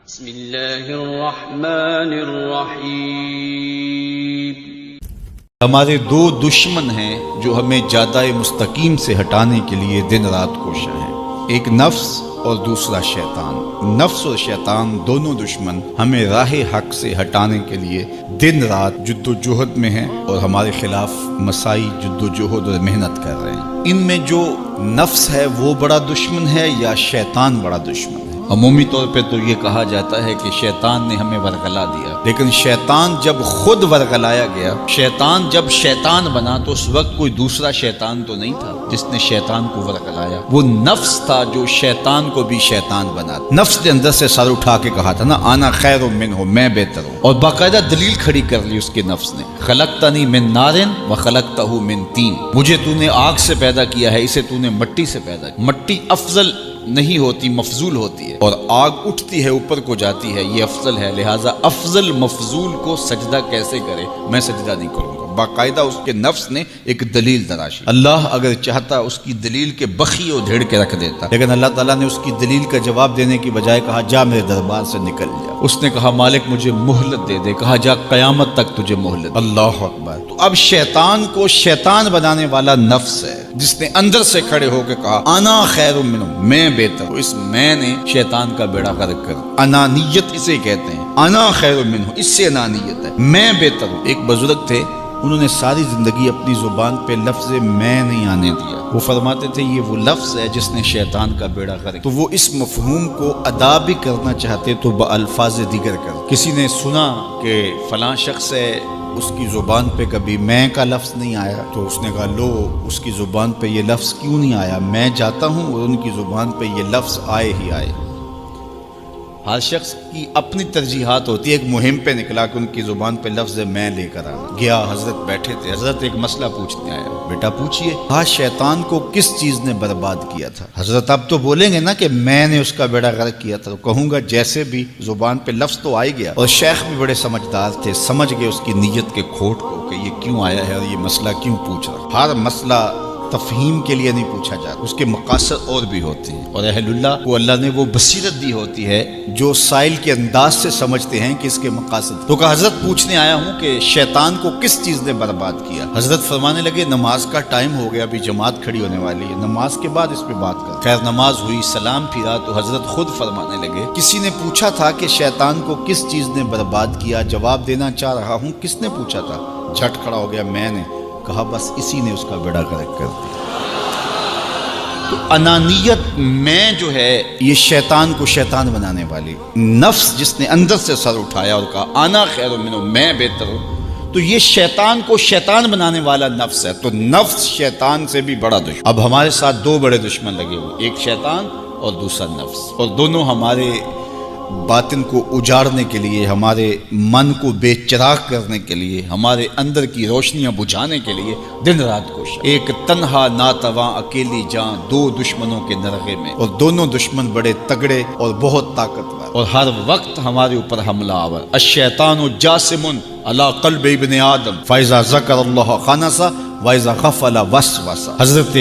بسم اللہ الرحمن الرحیم۔ ہمارے دو دشمن ہیں جو ہمیں جادہ مستقیم سے ہٹانے کے لیے دن رات کوشاں ہیں، ایک نفس اور دوسرا شیطان۔ نفس اور شیطان دونوں دشمن ہمیں راہ حق سے ہٹانے کے لیے دن رات جد و جہد میں ہیں اور ہمارے خلاف مساعی جد و جہد اور محنت کر رہے ہیں۔ ان میں جو نفس ہے وہ بڑا دشمن ہے یا شیطان بڑا دشمن ہے؟ عمومی طور پہ تو یہ کہا جاتا ہے کہ شیطان نے ہمیں ورغلا دیا، لیکن شیطان جب خود ورغلایا گیا، شیطان جب شیطان بنا تو اس وقت کوئی دوسرا شیطان تو نہیں تھا جس نے شیطان کو ورغلایا، وہ نفس تھا جو شیطان کو بھی شیطان بنا۔ نفس نے اندر سے سر اٹھا کے کہا تھا نا، آنا خیر منہ، میں بہتر ہوں، اور باقاعدہ دلیل کھڑی کر لی اس کے نفس نے، خلقتنی من نار وخلقتہ من طین، مجھے تو نے آگ سے پیدا کیا ہے، اسے تو نے مٹی سے پیدا کیا۔ مٹی افضل نہیں ہوتی، مفضول ہوتی ہے، اور آگ اٹھتی ہے اوپر کو جاتی ہے، یہ افضل ہے، لہٰذا افضل مفضول کو سجدہ کیسے کرے؟ میں سجدہ نہیں کروں گا۔ باقاعدہ اس کے نفس نے ایک دلیل تراشی۔ اللہ اگر چاہتا اس کی دلیل کے بخی اور دھیڑ کے رکھ دیتا، لیکن اللہ تعالیٰ نے اس کی دلیل کا جواب دینے کی بجائے کہا جا میرے دربار سے نکل جا۔ اس نے کہا مالک مجھے مہلت دے دے، کہا جا قیامت تک تجھے مہلت۔ اللہ اکبر۔ تو اب شیطان کو شیطان بنانے والا نفس ہے جس نے اندر سے کھڑے ہو کے کہا انا خیر منہ، میں بہتر ہوں۔ اس میں نے شیطان کا بیڑا غرق کر، انانیت اسے کہتے ہیں، انا خیر منہ، اس سے انانیت ہے، میں بہتر ہوں۔ ایک بزرگ تھے، انہوں نے ساری زندگی اپنی زبان پہ لفظ میں نہیں آنے دیا۔ وہ فرماتے تھے یہ وہ لفظ ہے جس نے شیطان کا بیڑا غرق۔ تو وہ اس مفہوم کو ادا بھی کرنا چاہتے تو بالفاظ دیگر کر۔ کسی نے سنا کہ فلاں شخص ہے، اس کی زبان پہ کبھی میں کا لفظ نہیں آیا، تو اس نے کہا لو اس کی زبان پہ یہ لفظ کیوں نہیں آیا؟ میں جاتا ہوں اور ان کی زبان پہ یہ لفظ آئے ہی آئے۔ ہر شخص کی اپنی ترجیحات ہوتی ہے۔ ایک مہم پہ نکلا کہ ان کی زبان پہ لفظ میں لے کر آنا گیا۔ حضرت بیٹھے تھے، حضرت ایک مسئلہ پوچھنے آیا، بیٹا پوچھئے۔ کہا شیطان کو کس چیز نے برباد کیا تھا؟ حضرت اب تو بولیں گے نا کہ میں نے اس کا بیڑا غرق کیا تھا، تو کہوں گا جیسے بھی زبان پہ لفظ تو آ گیا، اور شیخ بھی بڑے سمجھدار تھے، سمجھ گئے اس کی نیت کے کھوٹ کو کہ یہ کیوں آیا ہے اور یہ مسئلہ کیوں پوچھ رہا۔ ہر مسئلہ تفہیم کے لیے نہیں پوچھا جاتا، اس کے مقاصد اور بھی ہوتے ہیں، اور اہل اللہ کو اللہ نے وہ بصیرت دی ہوتی ہے جو سائل کے انداز سے سمجھتے ہیں کہ اس کے مقاصد۔ تو کہا حضرت پوچھنے آیا ہوں کہ شیطان کو کس چیز نے برباد کیا؟ حضرت فرمانے لگے نماز کا ٹائم ہو گیا، ابھی جماعت کھڑی ہونے والی ہے، نماز کے بعد اس پہ بات کر۔ خیر نماز ہوئی، سلام پھرا تو حضرت خود فرمانے لگے کسی نے پوچھا تھا کہ شیطان کو کس چیز نے برباد کیا؟ جواب دینا چاہ رہا ہوں، کس نے پوچھا تھا؟ جھٹ کھڑا ہو گیا میں نے۔ کہا بس اسی نے اس کا بیڑا غرق کر دیا۔ تو انانیت میں جو ہے یہ شیطان کو شیطان بنانے والی، نفس جس نے اندر سے سر اٹھایا اور کہا آنا خیر منہ، میں بہتر ہوں، تو یہ شیطان کو شیطان بنانے والا نفس ہے۔ تو نفس شیطان سے بھی بڑا دشمن۔ اب ہمارے ساتھ دو بڑے دشمن لگے ہوئے، ایک شیطان اور دوسرا نفس، اور دونوں ہمارے باطن کو اجاڑنے کے لیے، ہمارے من کو بے چراغ کرنے کے لیے، ہمارے اندر کی روشنیاں بجھانے کے لیے دن رات کوشش۔ ایک تنہا ناتواں اکیلی جان، دو دشمنوں کے نرغے میں، اور دونوں دشمن بڑے تگڑے اور بہت طاقتور، اور ہر وقت ہمارے اوپر حملہ آور۔ الشیطان جاسم علی قلب ابن آدم فاذا ذکر اللہ خنس واذا غفل وسوس۔ حضرت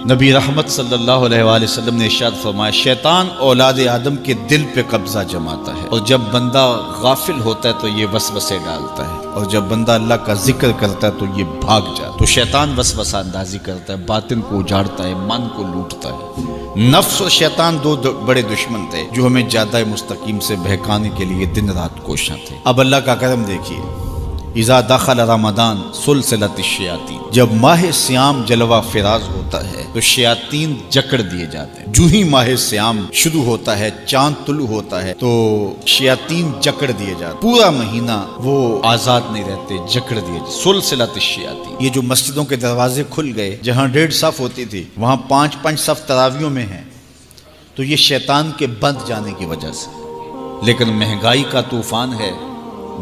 نبی رحمت صلی اللہ علیہ وآلہ وسلم نے ارشاد فرمایا شیطان اولاد آدم کے دل پہ قبضہ جماتا ہے، اور جب بندہ غافل ہوتا ہے تو یہ وسوسے ڈالتا ہے، اور جب بندہ اللہ کا ذکر کرتا ہے تو یہ بھاگ جاتا ہے۔ تو شیطان وسوسہ اندازی کرتا ہے، باطن کو اجاڑتا ہے، من کو لوٹتا ہے۔ نفس اور شیطان دو بڑے دشمن تھے جو ہمیں جادہ مستقیم سے بہکانے کے لیے دن رات کوشاں تھے۔ اب اللہ کا کرم دیکھیے، اذا دخل رمضان سلسلۃ الشیاطین، جب ماہ سیام جلوہ فراز ہوتا ہے تو شیاطین جکڑ دیے جاتے ہیں۔ جو ہی ماہ سیام شروع ہوتا ہے، چاند طلوع ہوتا ہے تو شیاطین جکڑ دیے جاتے ہیں، پورا مہینہ وہ آزاد نہیں رہتے، جکڑ دیے جاتے۔ سلسلۃ الشیاطین، یہ جو مسجدوں کے دروازے کھل گئے، جہاں 1.5 صف ہوتی تھی وہاں 5 صف تراویوں میں ہیں، تو یہ شیطان کے بند جانے کی وجہ سے۔ لیکن مہنگائی کا طوفان ہے،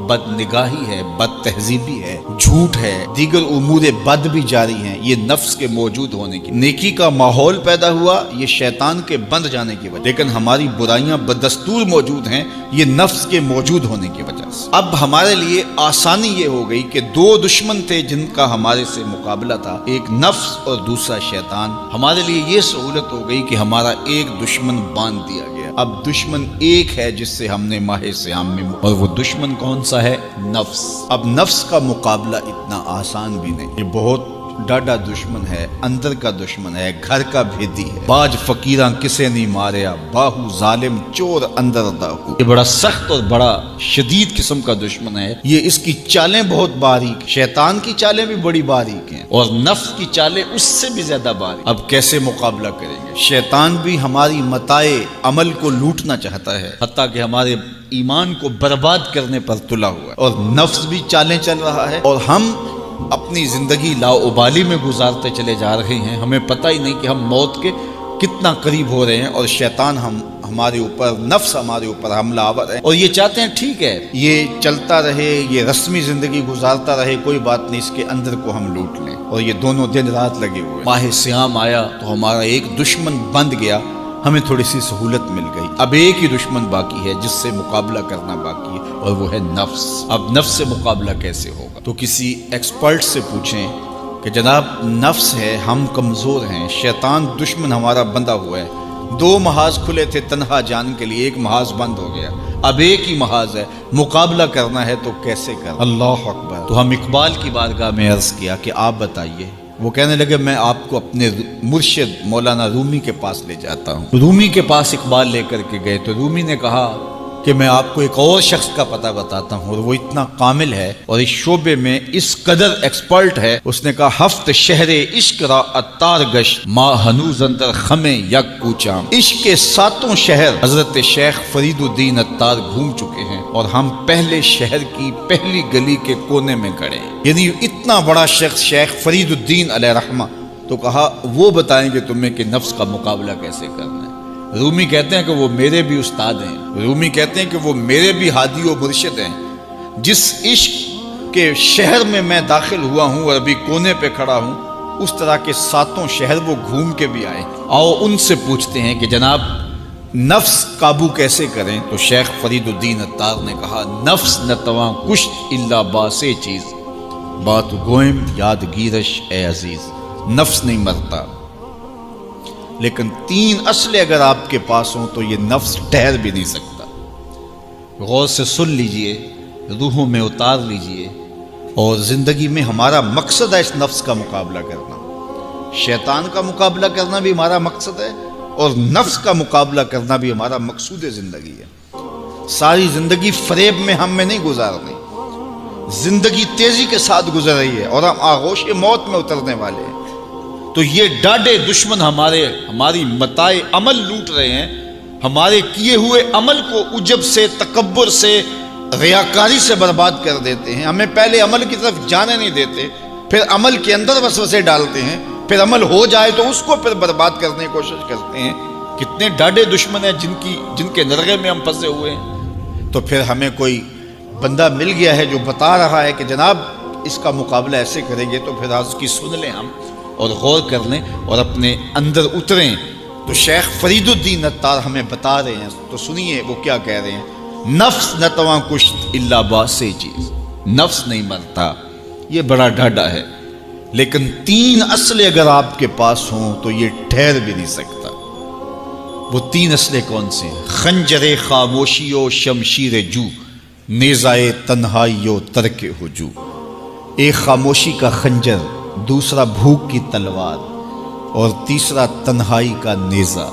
بد نگاہی ہے، بد تہذیبی ہے، جھوٹ ہے، دیگر امور بد بھی جاری ہیں، یہ نفس کے موجود ہونے کی۔ نیکی کا ماحول پیدا ہوا یہ شیطان کے بند جانے کی وجہ، لیکن ہماری برائیاں بدستور موجود ہیں یہ نفس کے موجود ہونے کی وجہ سے۔ اب ہمارے لیے آسانی یہ ہو گئی کہ دو دشمن تھے جن کا ہمارے سے مقابلہ تھا، ایک نفس اور دوسرا شیطان۔ ہمارے لیے یہ سہولت ہو گئی کہ ہمارا ایک دشمن باندھ دیا گیا۔ اب دشمن ایک ہے جس سے ہم نے ماہ صیام میں، اور وہ دشمن کون سا ہے؟ نفس۔ اب نفس کا مقابلہ اتنا آسان بھی نہیں، یہ بہت ڈاڈا دشمن ہے، اندر کا دشمن ہے، گھر کا بھیدی ہے۔ باج فقیراں کسے نہیں ماریا، باہو ظالم چور اندر داہو۔ یہ بڑا سخت اور بڑا شدید قسم کا دشمن ہے۔ یہ اس کی چالیں بہت باریک، شیطان کی چالیں بھی بڑی باریک ہیں اور نفس کی چالیں اس سے بھی زیادہ باریک۔ اب کیسے مقابلہ کریں گے؟ شیطان بھی ہماری متاع عمل کو لوٹنا چاہتا ہے، حتیٰ کہ ہمارے ایمان کو برباد کرنے پر تلا ہوا ہے، اور نفس بھی چالیں چل رہا ہے، اور ہم اپنی زندگی لاؤبالی میں گزارتے چلے جا رہے ہیں۔ ہمیں پتہ ہی نہیں کہ ہم موت کے کتنا قریب ہو رہے ہیں، اور شیطان ہمارے اوپر، نفس ہمارے اوپر حملہ آور ہے، اور یہ چاہتے ہیں ٹھیک ہے یہ چلتا رہے، یہ رسمی زندگی گزارتا رہے، کوئی بات نہیں، اس کے اندر کو ہم لوٹ لیں، اور یہ دونوں دن رات لگے ہوئے۔ ماہ صیام آیا تو ہمارا ایک دشمن بند گیا، ہمیں تھوڑی سی سہولت مل گئی۔ اب ایک ہی دشمن باقی ہے جس سے مقابلہ کرنا باقی ہے، اور وہ ہے نفس۔ اب نفس سے مقابلہ کیسے ہوگا؟ تو کسی ایکسپرٹ سے پوچھیں کہ جناب نفس ہے، ہم کمزور ہیں، شیطان دشمن ہمارا بندہ ہوا ہے، دو محاذ کھلے تھے تنہا جان کے لیے، ایک محاذ بند ہو گیا، اب ایک ہی محاذ ہے، مقابلہ کرنا ہے تو کیسے کرنا؟ اللہ اکبر۔ تو ہم اقبال کی بارگاہ میں عرض کیا کہ آپ بتائیے۔ وہ کہنے لگے میں آپ کو اپنے مرشد مولانا رومی کے پاس لے جاتا ہوں۔ رومی کے پاس اقبال لے کر کے گئے تو رومی نے کہا کہ میں آپ کو ایک اور شخص کا پتہ بتاتا ہوں، اور وہ اتنا کامل ہے اور اس شعبے میں اس قدر ایکسپرٹ ہے۔ اس نے کہا ہفت شہر عشق را اتار گشت ما ہنوز اندر خمیں یک کوچام۔ عشق کے ساتوں شہر حضرت شیخ فرید الدین اتار گھوم چکے ہیں، اور ہم پہلے شہر کی پہلی گلی کے کونے میں کھڑے ہیں۔ یعنی اتنا بڑا شخص شیخ فرید الدین علیہ رحمہ، تو کہا وہ بتائیں گے تمہیں کہ نفس کا مقابلہ کیسے کرنا ہے۔ رومی کہتے ہیں کہ وہ میرے بھی استاد ہیں، رومی کہتے ہیں کہ وہ میرے بھی ہادی و مرشد ہیں۔ جس عشق کے شہر میں میں داخل ہوا ہوں اور ابھی کونے پہ کھڑا ہوں، اس طرح کے ساتوں شہر وہ گھوم کے بھی آئے۔ آؤ ان سے پوچھتے ہیں کہ جناب نفس قابو کیسے کریں؟ تو شیخ فرید الدین اتار نے کہا نفس نتواں کشت الا باسے چیز بات گوئم یاد گیرش اے عزیز۔ نفس نہیں مرتا، لیکن تین اصلیں اگر آپ کے پاس ہوں تو یہ نفس ٹھہر بھی نہیں سکتا۔ غور سے سن لیجئے، روحوں میں اتار لیجئے، اور زندگی میں ہمارا مقصد ہے اس نفس کا مقابلہ کرنا۔ شیطان کا مقابلہ کرنا بھی ہمارا مقصد ہے، اور نفس کا مقابلہ کرنا بھی ہمارا مقصود زندگی ہے۔ ساری زندگی فریب میں ہم میں نہیں گزارنی، زندگی تیزی کے ساتھ گزر رہی ہے اور ہم آغوش موت میں اترنے والے ہیں۔ تو یہ ڈاڈے دشمن ہماری متاع عمل لوٹ رہے ہیں، ہمارے کیے ہوئے عمل کو عجب سے، تکبر سے، ریاکاری سے برباد کر دیتے ہیں۔ ہمیں پہلے عمل کی طرف جانے نہیں دیتے، پھر عمل کے اندر وسوسے ڈالتے ہیں، پھر عمل ہو جائے تو اس کو پھر برباد کرنے کی کوشش کرتے ہیں۔ کتنے ڈاڈے دشمن ہیں جن کے نرغے میں ہم پھنسے ہوئے ہیں۔ تو پھر ہمیں کوئی بندہ مل گیا ہے جو بتا رہا ہے کہ جناب اس کا مقابلہ ایسے کریں گے، تو پھر آج کی سن لیں ہم اور غور کر لیں اور اپنے اندر اتریں۔ تو شیخ فرید الدین اتار ہمیں بتا رہے ہیں، تو سنیے وہ کیا کہہ رہے ہیں۔ نفس نتواں کشت الا باسے چیز، نفس نہیں مرتا، یہ بڑا ڈاڈا ہے، لیکن تین اصلیں اگر آپ کے پاس ہوں تو یہ ٹھہر بھی نہیں سکتا۔ وہ تین اصلیں کون سے ہیں؟ خنجر خاموشی و شمشیر جو، نیزائے تنہائی و ترک ہجو۔ ایک خاموشی کا خنجر، دوسرا بھوک کی تلوار، اور تیسرا تنہائی کا نیزہ۔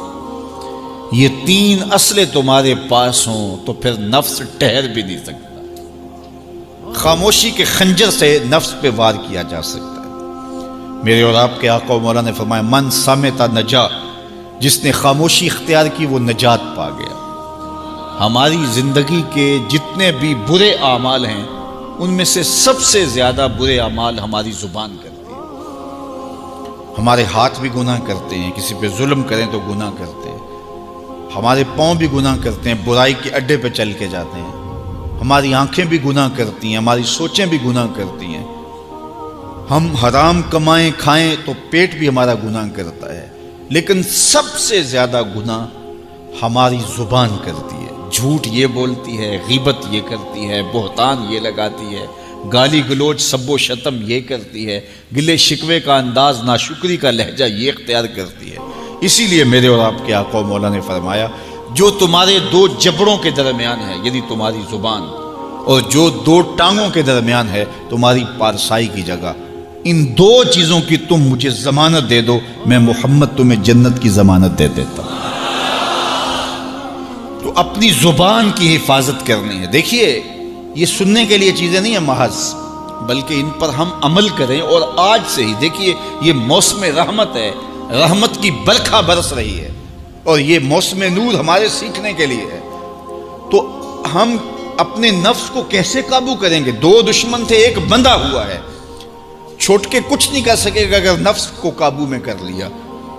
یہ تین اصلیں تمہارے پاس ہوں تو پھر نفس ٹھہر بھی نہیں سکتا۔ خاموشی کے خنجر سے نفس پہ وار کیا جا سکتا ہے۔ میرے اور آپ کے آقا و مولا نے فرمایا من سامتا نجا، جس نے خاموشی اختیار کی وہ نجات پا گیا۔ ہماری زندگی کے جتنے بھی برے اعمال ہیں ان میں سے سب سے زیادہ برے اعمال ہماری زبان کرتی ہے۔ ہمارے ہاتھ بھی گناہ کرتے ہیں، کسی پہ ظلم کریں تو گناہ کرتے ہیں، ہمارے پاؤں بھی گناہ کرتے ہیں، برائی کے اڈے پہ چل کے جاتے ہیں، ہماری آنکھیں بھی گناہ کرتی ہیں، ہماری سوچیں بھی گناہ کرتی ہیں، ہم حرام کمائیں کھائیں تو پیٹ بھی ہمارا گناہ کرتا ہے، لیکن سب سے زیادہ گناہ ہماری زبان کرتی ہے۔ جھوٹ یہ بولتی ہے، غیبت یہ کرتی ہے، بہتان یہ لگاتی ہے، گالی گلوچ سب و شتم یہ کرتی ہے، گلے شکوے کا انداز، ناشکری کا لہجہ یہ اختیار کرتی ہے۔ اسی لیے میرے اور آپ کے آقا و مولا نے فرمایا جو تمہارے دو جبڑوں کے درمیان ہے یعنی تمہاری زبان، اور جو دو ٹانگوں کے درمیان ہے تمہاری پارسائی کی جگہ، ان دو چیزوں کی تم مجھے ضمانت دے دو، میں محمد تمہیں جنت کی ضمانت دے دیتا ہوں۔ تو اپنی زبان کی حفاظت کرنی ہے۔ دیکھیے یہ سننے کے لیے چیزیں نہیں ہیں محض، بلکہ ان پر ہم عمل کریں، اور آج سے ہی دیکھیے یہ موسم رحمت ہے، رحمت کی برکھا برس رہی ہے، اور یہ موسم نور ہمارے سیکھنے کے لیے ہے۔ تو ہم اپنے نفس کو کیسے قابو کریں گے؟ دو دشمن تھے، ایک بندھا ہوا ہے، چھوٹ کے کچھ نہیں کر سکے گا اگر نفس کو قابو میں کر لیا،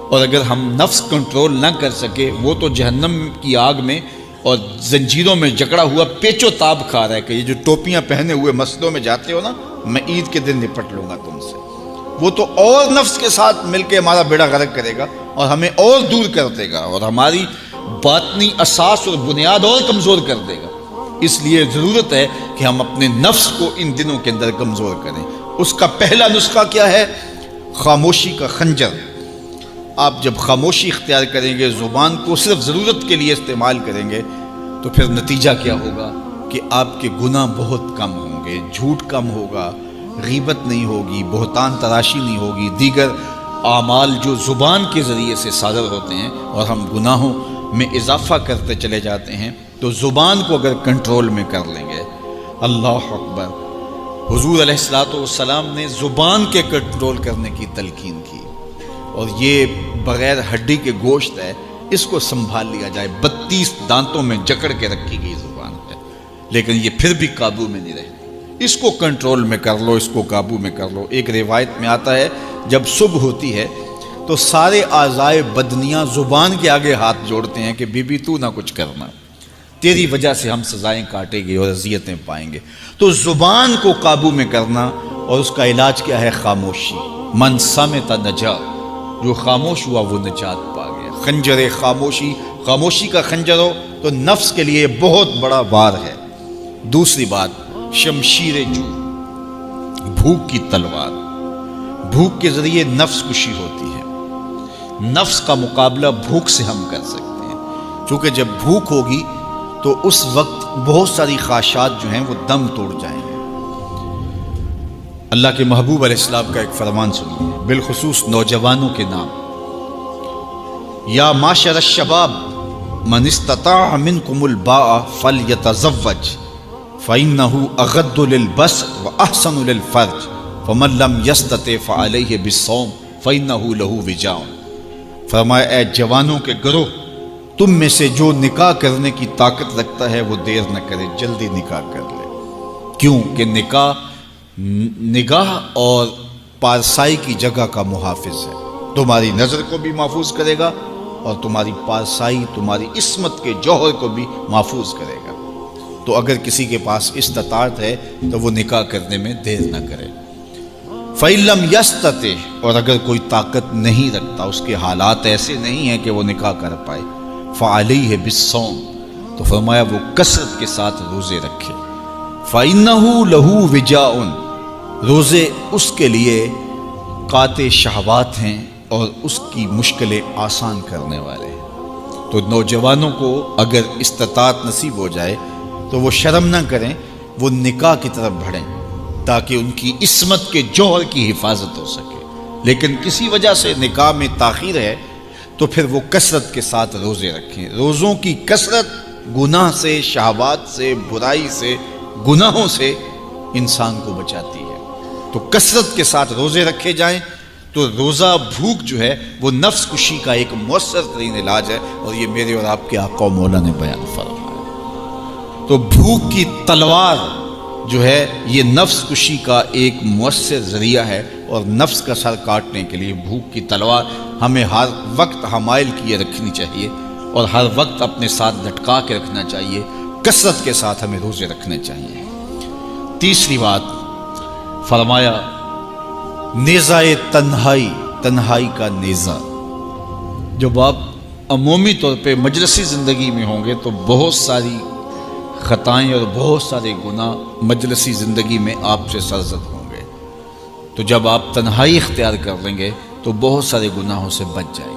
اور اگر ہم نفس کنٹرول نہ کر سکے وہ تو جہنم کی آگ میں اور زنجیروں میں جکڑا ہوا پیچ و تاب کھا رہا ہے کہ یہ جو ٹوپیاں پہنے ہوئے مسجدوں میں جاتے ہو نا، میں عید کے دن نپٹ لوں گا تم سے، وہ تو اور نفس کے ساتھ مل کے ہمارا بیڑا غرق کرے گا اور ہمیں اور دور کر دے گا اور ہماری باطنی اساس اور بنیاد اور کمزور کر دے گا۔ اس لیے ضرورت ہے کہ ہم اپنے نفس کو ان دنوں کے اندر کمزور کریں۔ اس کا پہلا نسخہ کیا ہے؟ خاموشی کا خنجر۔ آپ جب خاموشی اختیار کریں گے، زبان کو صرف ضرورت کے لیے استعمال کریں گے، تو پھر نتیجہ کیا ہوگا کہ آپ کے گناہ بہت کم ہوں گے، جھوٹ کم ہوگا، غیبت نہیں ہوگی، بہتان تراشی نہیں ہوگی، دیگر اعمال جو زبان کے ذریعے سے صادر ہوتے ہیں، اور ہم گناہوں میں اضافہ کرتے چلے جاتے ہیں۔ تو زبان کو اگر کنٹرول میں کر لیں گے، اللہ اکبر، حضور علیہ السلام نے زبان کے کنٹرول کرنے کی تلقین کی، اور یہ بغیر ہڈی کے گوشت ہے، اس کو سنبھال لیا جائے، 32 دانتوں میں جکڑ کے رکھی گئی زبان ہے، لیکن یہ پھر بھی قابو میں نہیں رہتی۔ اس کو کنٹرول میں کر لو، اس کو قابو میں کر لو۔ ایک روایت میں آتا ہے جب صبح ہوتی ہے تو سارے اعضائے بدنیاں زبان کے آگے ہاتھ جوڑتے ہیں کہ بی بی تو نہ کچھ کرنا، تیری وجہ سے ہم سزائیں کاٹیں گے اور اذیتیں پائیں گے۔ تو زبان کو قابو میں کرنا، اور اس کا علاج کیا ہے؟ خاموشی۔ من صمت نجا، جو خاموش ہوا وہ نجات پا گیا۔ خنجر خاموشی، خاموشی کا خنجر ہو تو نفس کے لیے بہت بڑا وار ہے۔ دوسری بات، شمشیر جو، بھوک کی تلوار۔ بھوک کے ذریعے نفس کشی ہوتی ہے۔ نفس کا مقابلہ بھوک سے ہم کر سکتے ہیں، چونکہ جب بھوک ہوگی تو اس وقت بہت ساری خواہشات جو ہیں وہ دم توڑ جائیں گے۔ اللہ کے محبوب علیہ السلام کا ایک فرمان سنیے، بالخصوص نوجوانوں کے نام: یا معشر الشباب من استطاع منکم الباء فلیتزوج فإنه اغض للبصر واحسن للفرج فمن لم یستطع فعلیہ بالصوم فإنه له وجاء۔ فرمایا اے جوانوں کے گروہ، تم میں سے جو نکاح کرنے کی طاقت رکھتا ہے وہ دیر نہ کرے، جلدی نکاح کر لے۔ کیوں کہ نکاح نگاہ اور پارسائی کی جگہ کا محافظ ہے، تمہاری نظر کو بھی محفوظ کرے گا اور تمہاری پارسائی، تمہاری عصمت کے جوہر کو بھی محفوظ کرے گا۔ تو اگر کسی کے پاس استطاعت ہے تو وہ نکاح کرنے میں دیر نہ کرے۔ فَإِن لَمْ يَسْتَطِعْ، اور اگر کوئی طاقت نہیں رکھتا، اس کے حالات ایسے نہیں ہیں کہ وہ نکاح کر پائے، فَعَلَيْهِ بِالصَّوْمِ، تو فرمایا وہ کثرت کے ساتھ روزے رکھے۔ فَإِنَّهُ لَهُ وِجَاءٌ، روزے اس کے لیے قاطع شہوات ہیں اور اس کی مشکلیں آسان کرنے والے ہیں۔ تو نوجوانوں کو اگر استطاعت نصیب ہو جائے تو وہ شرم نہ کریں، وہ نکاح کی طرف بڑھیں تاکہ ان کی عصمت کے جوہر کی حفاظت ہو سکے۔ لیکن کسی وجہ سے نکاح میں تاخیر ہے تو پھر وہ کثرت کے ساتھ روزے رکھیں۔ روزوں کی کثرت گناہ سے، شہوات سے، برائی سے، گناہوں سے انسان کو بچاتی ہے۔ تو کثرت کے ساتھ روزے رکھے جائیں تو روزہ بھوک جو ہے وہ نفس کشی کا ایک مؤثر ترین علاج ہے، اور یہ میرے اور آپ کے آقا و مولا نے بیان فرمایا۔ تو بھوک کی تلوار جو ہے یہ نفس کشی کا ایک مؤثر ذریعہ ہے، اور نفس کا سر کاٹنے کے لیے بھوک کی تلوار ہمیں ہر وقت حمائل کیے رکھنی چاہیے، اور ہر وقت اپنے ساتھ لٹکا کے رکھنا چاہیے۔ کثرت کے ساتھ ہمیں روزے رکھنے چاہیے۔ تیسری بات فرمایا نیزہ تنہائی کا نیزہ۔ جب آپ عمومی طور پہ مجلسی زندگی میں ہوں گے تو بہت ساری خطائیں اور بہت سارے گناہ مجلسی زندگی میں آپ سے سرزد ہوں گے، تو جب آپ تنہائی اختیار کر لیں گے تو بہت سارے گناہوں سے بچ جائیں گے۔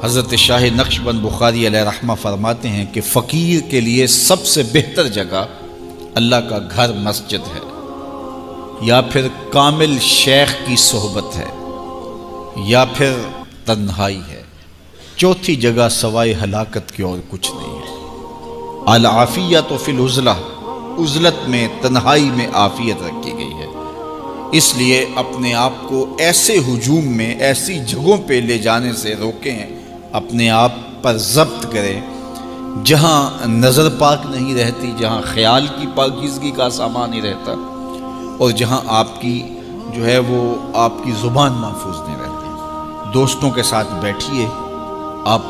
حضرت شاہ نقشبند بخاری علیہ رحمہ فرماتے ہیں کہ فقیر کے لیے سب سے بہتر جگہ اللہ کا گھر مسجد ہے، یا پھر کامل شیخ کی صحبت ہے، یا پھر تنہائی ہے۔ چوتھی جگہ سوائے ہلاکت کی اور کچھ نہیں ہے۔ العافیت فی العزلہ، عزلت میں تنہائی میں عافیت رکھی گئی ہے۔ اس لیے اپنے آپ کو ایسے ہجوم میں ایسی جگہوں پہ لے جانے سے روکیں، اپنے آپ پر ضبط کریں جہاں نظر پاک نہیں رہتی، جہاں خیال کی پاکیزگی کا سامان نہیں رہتا، اور جہاں آپ کی جو ہے وہ آپ کی زبان محفوظ نہیں رہتی۔ دوستوں کے ساتھ بیٹھیے، آپ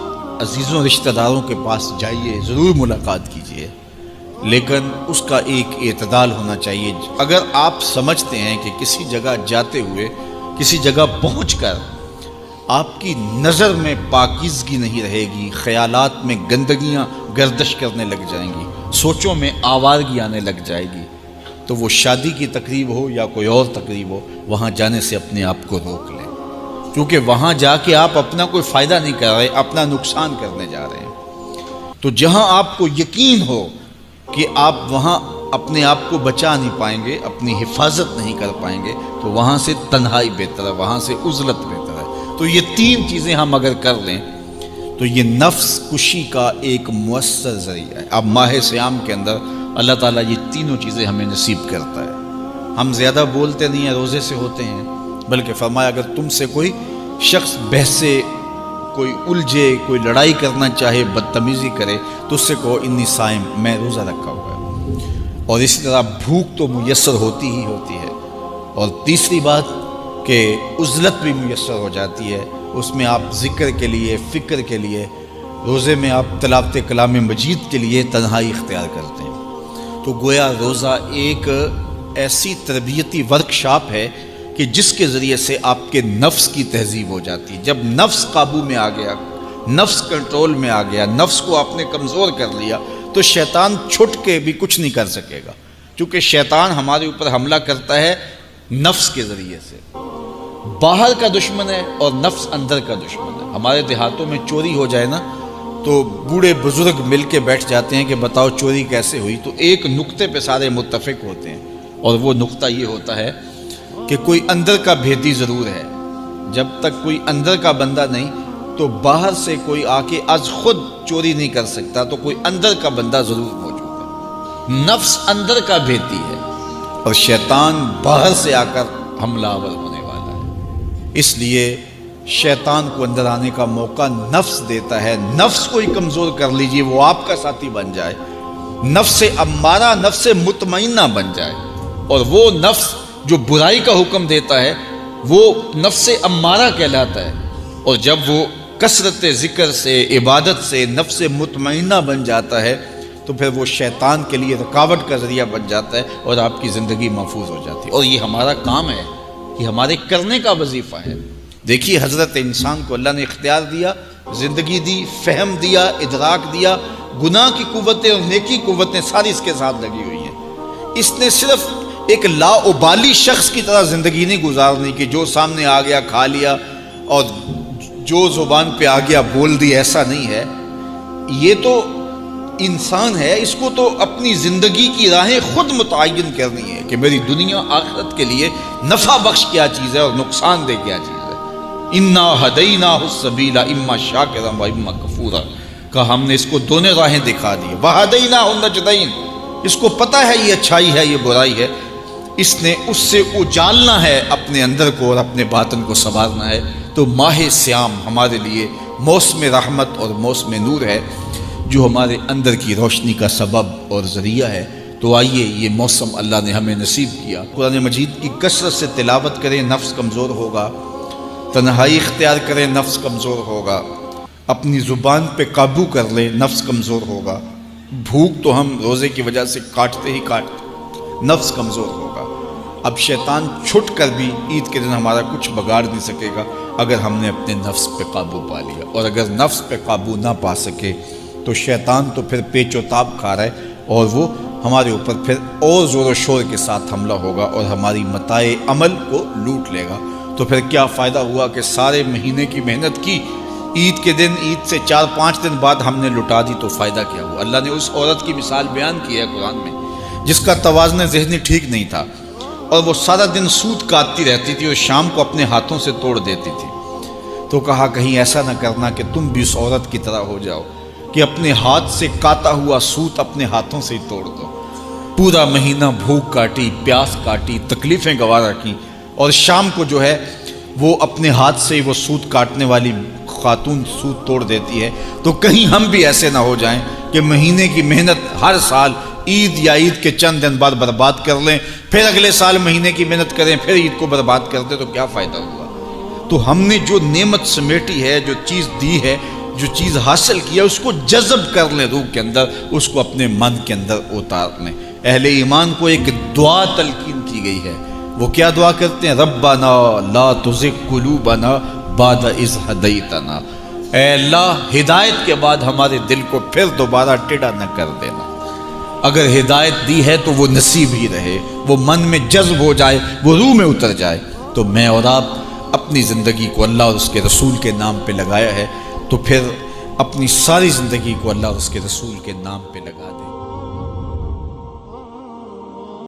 عزیزوں رشتہ داروں کے پاس جائیے، ضرور ملاقات کیجیے، لیکن اس کا ایک اعتدال ہونا چاہیے۔ اگر آپ سمجھتے ہیں کہ کسی جگہ جاتے ہوئے، کسی جگہ پہنچ کر آپ کی نظر میں پاکیزگی نہیں رہے گی، خیالات میں گندگیاں گردش کرنے لگ جائیں گی، سوچوں میں آوارگی آنے لگ جائے گی، تو وہ شادی کی تقریب ہو یا کوئی اور تقریب ہو، وہاں جانے سے اپنے آپ کو روک لیں، کیونکہ وہاں جا کے آپ اپنا کوئی فائدہ نہیں کر رہے، اپنا نقصان کرنے جا رہے ہیں۔ تو جہاں آپ کو یقین ہو کہ آپ وہاں اپنے آپ کو بچا نہیں پائیں گے، اپنی حفاظت نہیں کر پائیں گے، تو وہاں سے تنہائی بہتر ہے، وہاں سے عزلت بہتر ہے۔ تو یہ تین چیزیں ہم اگر کر لیں تو یہ نفس کشی کا ایک مؤثر ذریعہ ہے۔ اب ماہ سیام کے اندر اللہ تعالیٰ یہ تینوں چیزیں ہمیں نصیب کرتا ہے۔ ہم زیادہ بولتے نہیں ہیں، روزے سے ہوتے ہیں، بلکہ فرمایا اگر تم سے کوئی شخص بحثے، کوئی الجھے، کوئی لڑائی کرنا چاہے، بدتمیزی کرے، تو اس سے کہو انی صائم، میں روزہ رکھا ہوا ہے۔ اور اسی طرح بھوک تو میسر ہوتی ہی ہوتی ہے۔ اور تیسری بات کہ عزلت بھی میسر ہو جاتی ہے، اس میں آپ ذکر کے لیے، فکر کے لیے، روزے میں آپ تلاوت کلام مجید کے لیے تنہائی اختیار کرتے ہیں۔ تو گویا روزہ ایک ایسی تربیتی ورکشاپ ہے کہ جس کے ذریعے سے آپ کے نفس کی تہذیب ہو جاتی ہے۔ جب نفس قابو میں آ گیا، نفس کنٹرول میں آ گیا، نفس کو آپ نے کمزور کر لیا، تو شیطان چھٹ کے بھی کچھ نہیں کر سکے گا، کیونکہ شیطان ہمارے اوپر حملہ کرتا ہے نفس کے ذریعے سے۔ باہر کا دشمن ہے اور نفس اندر کا دشمن ہے۔ ہمارے دیہاتوں میں چوری ہو جائے نا تو بوڑھے بزرگ مل کے بیٹھ جاتے ہیں کہ بتاؤ چوری کیسے ہوئی، تو ایک نقطے پہ سارے متفق ہوتے ہیں، اور وہ نقطہ یہ ہوتا ہے کہ کوئی اندر کا بھیدی ضرور ہے۔ جب تک کوئی اندر کا بندہ نہیں تو باہر سے کوئی آ کے از خود چوری نہیں کر سکتا، تو کوئی اندر کا بندہ ضرور موجود ہے۔ نفس اندر کا بھیدی ہے اور شیطان باہر سے آ کر حملہ آور ہونے والا ہے۔ اس لیے شیطان کو اندر آنے کا موقع نفس دیتا ہے۔ نفس کو ہی کمزور کر لیجئے، وہ آپ کا ساتھی بن جائے، نفس امارہ، نفس مطمئنہ بن جائے، اور وہ نفس جو برائی کا حکم دیتا ہے وہ نفس امارہ کہلاتا ہے، اور جب وہ کثرت ذکر سے، عبادت سے نفس مطمئنہ بن جاتا ہے تو پھر وہ شیطان کے لیے رکاوٹ کا ذریعہ بن جاتا ہے اور آپ کی زندگی محفوظ ہو جاتی ہے۔ اور یہ ہمارا کام ہے، یہ ہمارے کرنے کا وظیفہ ہے۔ دیکھیے حضرت انسان کو اللہ نے اختیار دیا، زندگی دی، فہم دیا، ادراک دیا، گناہ کی قوتیں اور نیکی قوتیں ساری اس کے ساتھ لگی ہوئی ہیں۔ اس نے صرف ایک لا ابالی شخص کی طرح زندگی نہیں گزارنی کہ جو سامنے آ گیا کھا لیا اور جو زبان پہ آ گیا بول دی، ایسا نہیں ہے۔ یہ تو انسان ہے، اس کو تو اپنی زندگی کی راہیں خود متعین کرنی ہے کہ میری دنیا آخرت کے لیے نفع بخش کیا چیز ہے اور نقصان دہ کیا چیز ہے۔ انا ہدیناہ السبیل اما شاکرا و اما کفورا، کہ ہم نے اس کو دونوں راہیں دکھا دی، وہدیناہ النجدین، اس کو پتہ ہے یہ اچھائی ہے یہ برائی ہے، اس نے اس سے اجالنا ہے اپنے اندر کو اور اپنے باطن کو سنوارنا ہے۔ تو ماہ سیام ہمارے لیے موسم رحمت اور موسم نور ہے جو ہمارے اندر کی روشنی کا سبب اور ذریعہ ہے۔ تو آئیے یہ موسم اللہ نے ہمیں نصیب کیا، قرآن مجید کی کثرت سے تلاوت کریں، نفس کمزور ہوگا، تنہائی اختیار کریں، نفس کمزور ہوگا، اپنی زبان پہ قابو کر لیں، نفس کمزور ہوگا، بھوک تو ہم روزے کی وجہ سے کاٹتے ہی کاٹتے، نفس کمزور ہوگا۔ اب شیطان چھٹ کر بھی عید کے دن ہمارا کچھ بگاڑ نہیں سکے گا اگر ہم نے اپنے نفس پہ قابو پا لیا، اور اگر نفس پہ قابو نہ پا سکے تو شیطان تو پھر پیچ و تاب کھا رہا ہے، اور وہ ہمارے اوپر پھر اور زور و شور کے ساتھ حملہ ہوگا اور ہماری متاع عمل کو لوٹ لے گا۔ تو پھر کیا فائدہ ہوا کہ سارے مہینے کی محنت کی، عید کے دن، عید سے 4-5 دن بعد ہم نے لٹا دی، تو فائدہ کیا ہوا؟ اللہ نے اس عورت کی مثال بیان کی ہے قرآن میں جس کا توازن ذہنی ٹھیک نہیں تھا، اور وہ سارا دن سود کاٹتی رہتی تھی اور شام کو اپنے ہاتھوں سے توڑ دیتی تھی۔ تو کہا کہیں ایسا نہ کرنا کہ تم بھی اس عورت کی طرح ہو جاؤ کہ اپنے ہاتھ سے کاٹا ہوا سوت اپنے ہاتھوں سے ہی توڑ دو۔ پورا مہینہ بھوک کاٹی، پیاس کاٹی، تکلیفیں گوارا کی، اور شام کو جو ہے وہ اپنے ہاتھ سے ہی وہ سوت کاٹنے والی خاتون سوت توڑ دیتی ہے۔ تو کہیں ہم بھی ایسے نہ ہو جائیں کہ مہینے کی محنت ہر سال عید یا عید کے چند دن بعد برباد کر لیں، پھر اگلے سال مہینے کی محنت کریں، پھر عید کو برباد کر دیں، تو کیا فائدہ ہوا؟ تو ہم نے جو نعمت سمیٹی ہے، جو چیز دی ہے، جو چیز حاصل کیا، اس کو جذب کر لیں روح کے اندر، اس کو اپنے من کے اندر اتار لیں۔ اہل ایمان کو ایک دعا تلقین کی گئی ہے، وہ کیا دعا کرتے ہیں؟ ربنا لا تزغ قلوبنا بعد اذ ہدیتنا، اے اللہ ہدایت کے بعد ہمارے دل کو پھر دوبارہ ٹیڑھا نہ کر دینا۔ اگر ہدایت دی ہے تو وہ نصیب ہی رہے، وہ من میں جذب ہو جائے، وہ روح میں اتر جائے۔ تو میں اور آپ اپنی زندگی کو اللہ اور اس کے رسول کے نام پہ لگایا ہے، تو پھر اپنی ساری زندگی کو اللہ اور اس کے رسول کے نام پہ لگا دیں۔